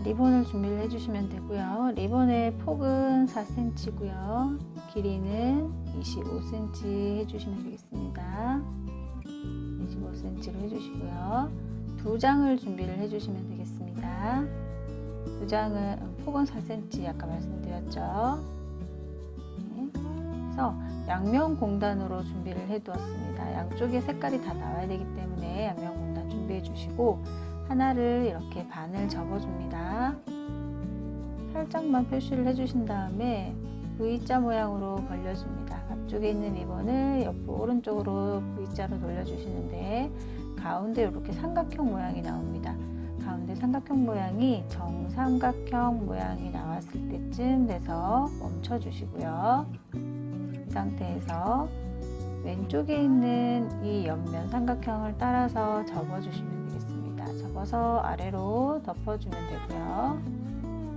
리본을 준비를 해주시면 되고요. 리본의 폭은 4cm고요. 길이는 25cm 해주시면 되겠습니다. 25cm로 해주시고요. 2장을 준비를 해주시면 되겠습니다. 2장은 폭은 4cm 아까 말씀드렸죠. 네. 그래서 양면 공단으로 준비를 해 두었습니다. 양쪽에 색깔이 다 나와야 되기 때문에 양면 공단 준비해 주시고 하나를 이렇게 반을 접어줍니다. 살짝만 표시를 해주신 다음에 V자 모양으로 벌려줍니다. 앞쪽에 있는 리본을 옆으로 오른쪽으로 V자로 돌려주시는데 가운데 이렇게 삼각형 모양이 나옵니다. 가운데 삼각형 모양이 정삼각형 모양이 나왔을 때쯤 돼서 멈춰주시고요. 이 상태에서 왼쪽에 있는 이 옆면 삼각형을 따라서 접어주시면 되겠습니다. 접어서 아래로 덮어주면 되고요.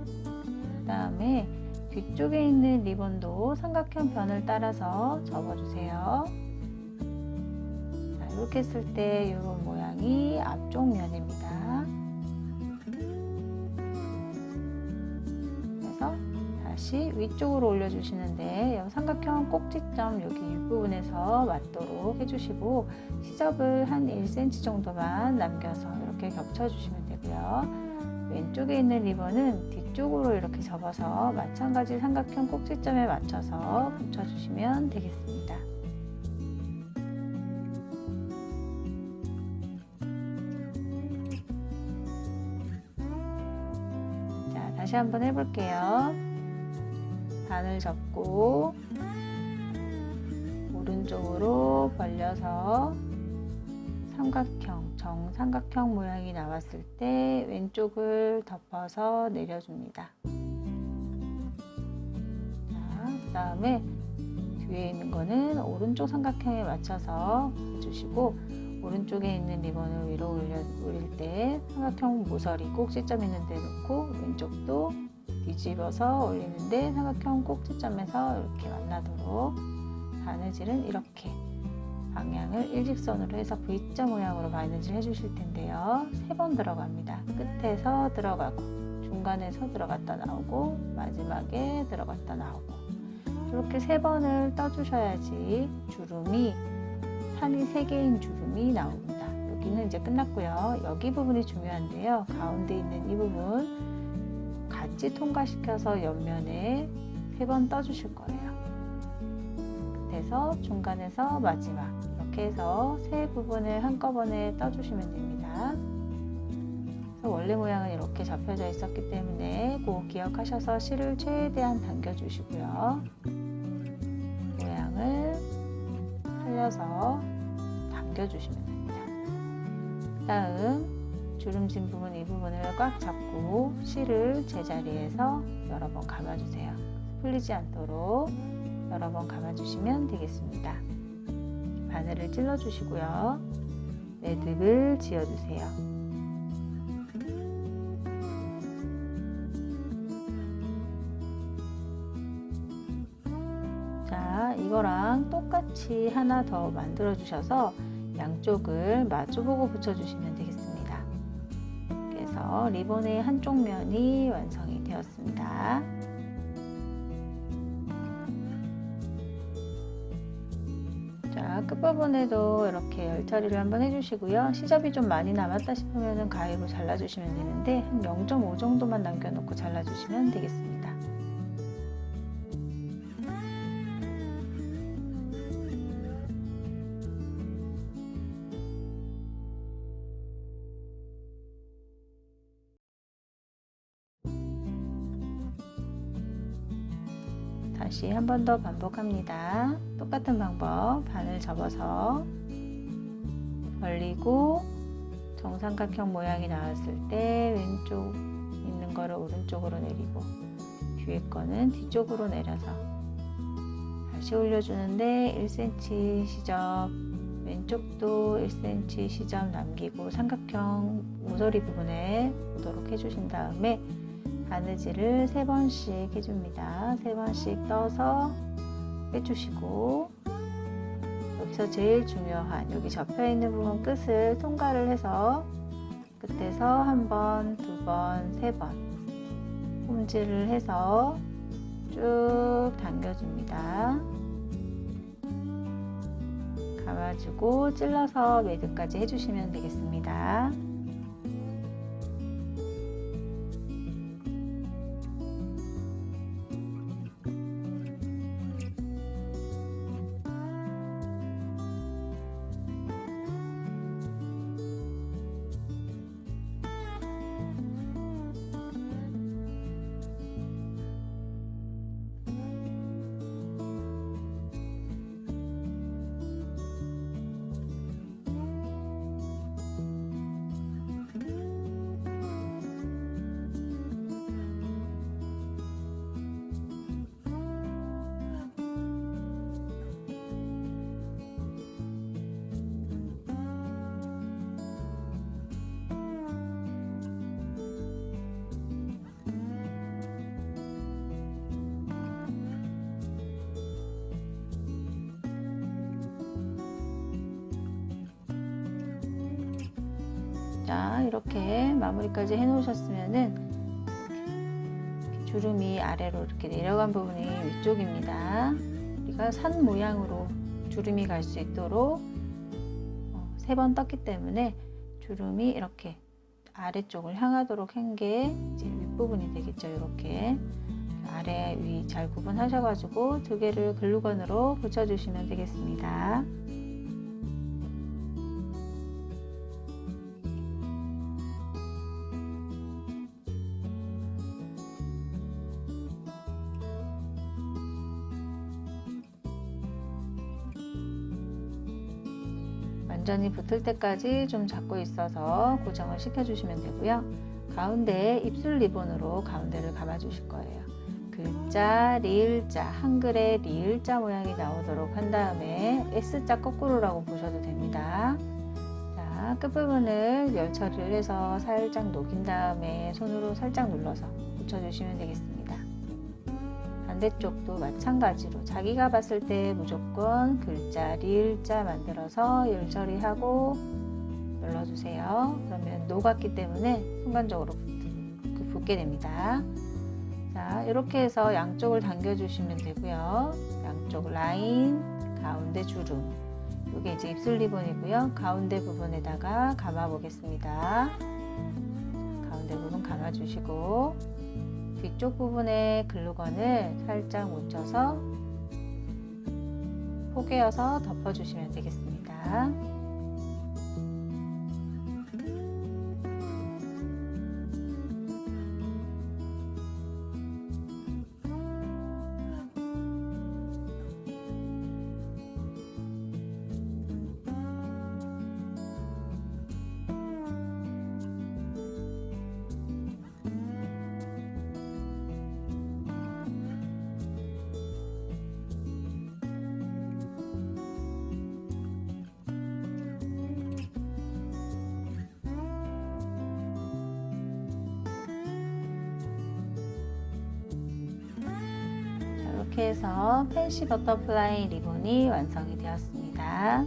그 다음에 뒤쪽에 있는 리본도 삼각형 변을 따라서 접어주세요. 자, 이렇게 했을 때 이런 모양이 앞쪽 면입니다. 그래서 다시 위쪽으로 올려주시는데 삼각형 꼭지점 여기 윗부분에서 맞도록 해주시고 시접을 한 1cm 정도만 남겨서 이렇게 겹쳐주시면 되고요. 왼쪽에 있는 리본은 뒤쪽으로 이렇게 접어서 마찬가지 삼각형 꼭지점에 맞춰서 붙여주시면 되겠습니다. 자, 다시 한번 해볼게요. 반을 접고 오른쪽으로 벌려서 삼각형, 정삼각형 모양이 나왔을 때 왼쪽을 덮어서 내려줍니다. 자, 그 다음에 뒤에 있는 거는 오른쪽 삼각형에 맞춰서 해주시고 오른쪽에 있는 리본을 위로 올릴 때 삼각형 모서리 꼭지점 있는 데 놓고 왼쪽도 뒤집어서 올리는데 삼각형 꼭지점에서 이렇게 만나도록 바느질은 이렇게 방향을 일직선으로 해서 V자 모양으로 바느질 해주실 텐데요. 3번 들어갑니다. 끝에서 들어가고 중간에서 들어갔다 나오고 마지막에 들어갔다 나오고 이렇게 3번을 떠주셔야지 주름이 산이 3개인 주름이 나옵니다. 여기는 이제 끝났고요. 여기 부분이 중요한데요. 가운데 있는 이 부분 같이 통과시켜서 옆면에 3번 떠주실 거예요. 끝에서 중간에서 마지막 이렇게 해서 3 부분을 한꺼번에 떠주시면 됩니다. 원래 모양은 이렇게 접혀져 있었기 때문에 꼭 기억하셔서 실을 최대한 당겨주시고요. 모양을 살려서 당겨주시면 됩니다. 그 다음 주름진 부분 이 부분을 꽉 잡고 실을 제자리에서 여러 번 감아주세요. 풀리지 않도록 여러 번 감아주시면 되겠습니다. 바늘을 찔러주시고요. 매듭을 지어주세요. 자, 이거랑 똑같이 하나 더 만들어 주셔서 양쪽을 마주보고 붙여주시면 되겠습니다. 그래서 리본의 한쪽 면이 완성이 되었습니다. 자, 끝부분에도 이렇게 열처리를 한번 해주시고요. 시접이 좀 많이 남았다 싶으면 가위로 잘라주시면 되는데 한 0.5 정도만 남겨놓고 잘라주시면 되겠습니다. 다시 한 번 더 반복합니다. 똑같은 방법 반을 접어서 벌리고 정삼각형 모양이 나왔을 때 왼쪽 있는 거를 오른쪽으로 내리고 뒤에 거는 뒤쪽으로 내려서 다시 올려주는데 1cm 시접 왼쪽도 1cm 시접 남기고 삼각형 모서리 부분에 오도록 해주신 다음에 바느질을 3번씩 해줍니다. 3번씩 떠서 빼주시고 여기서 제일 중요한 여기 접혀있는 부분 끝을 통과를 해서 끝에서 1번, 2번 2번, 3번 홈질을 해서 쭉 당겨줍니다. 감아주고 찔러서 매듭까지 해주시면 되겠습니다. 자, 이렇게 마무리까지 해 놓으셨으면은 주름이 아래로 이렇게 내려간 부분이 위쪽입니다. 우리가 산 모양으로 주름이 갈 수 있도록 3번 떴기 때문에 주름이 이렇게 아래쪽을 향하도록 한 게 이제 윗부분이 되겠죠. 이렇게 아래 위 잘 구분하셔가지고 2개를 글루건으로 붙여주시면 되겠습니다. 완전히 붙을 때까지 좀 잡고 있어서 고정을 시켜주시면 되고요. 가운데에 입술 리본으로 가운데를 감아 주실 거예요. 글자, 리을자, 한글에 리을자 모양이 나오도록 한 다음에 S자 거꾸로라고 보셔도 됩니다. 자, 끝부분을 열 처리를 해서 살짝 녹인 다음에 손으로 살짝 눌러서 붙여주시면 되겠습니다. 반대쪽도 마찬가지로 자기가 봤을 때 무조건 글자, 리을자 만들어서 열 처리하고 눌러주세요. 그러면 녹았기 때문에 순간적으로 붙게 됩니다. 자, 이렇게 해서 양쪽을 당겨주시면 되고요. 양쪽 라인, 가운데 주름. 이게 이제 입술 리본이고요. 가운데 부분에다가 감아 보겠습니다. 가운데 부분 감아주시고 뒤쪽 부분에 글루건을 살짝 묻혀서 포개어서 덮어주시면 되겠습니다. 이렇게 해서 팬시 버터플라이 리본이 완성이 되었습니다.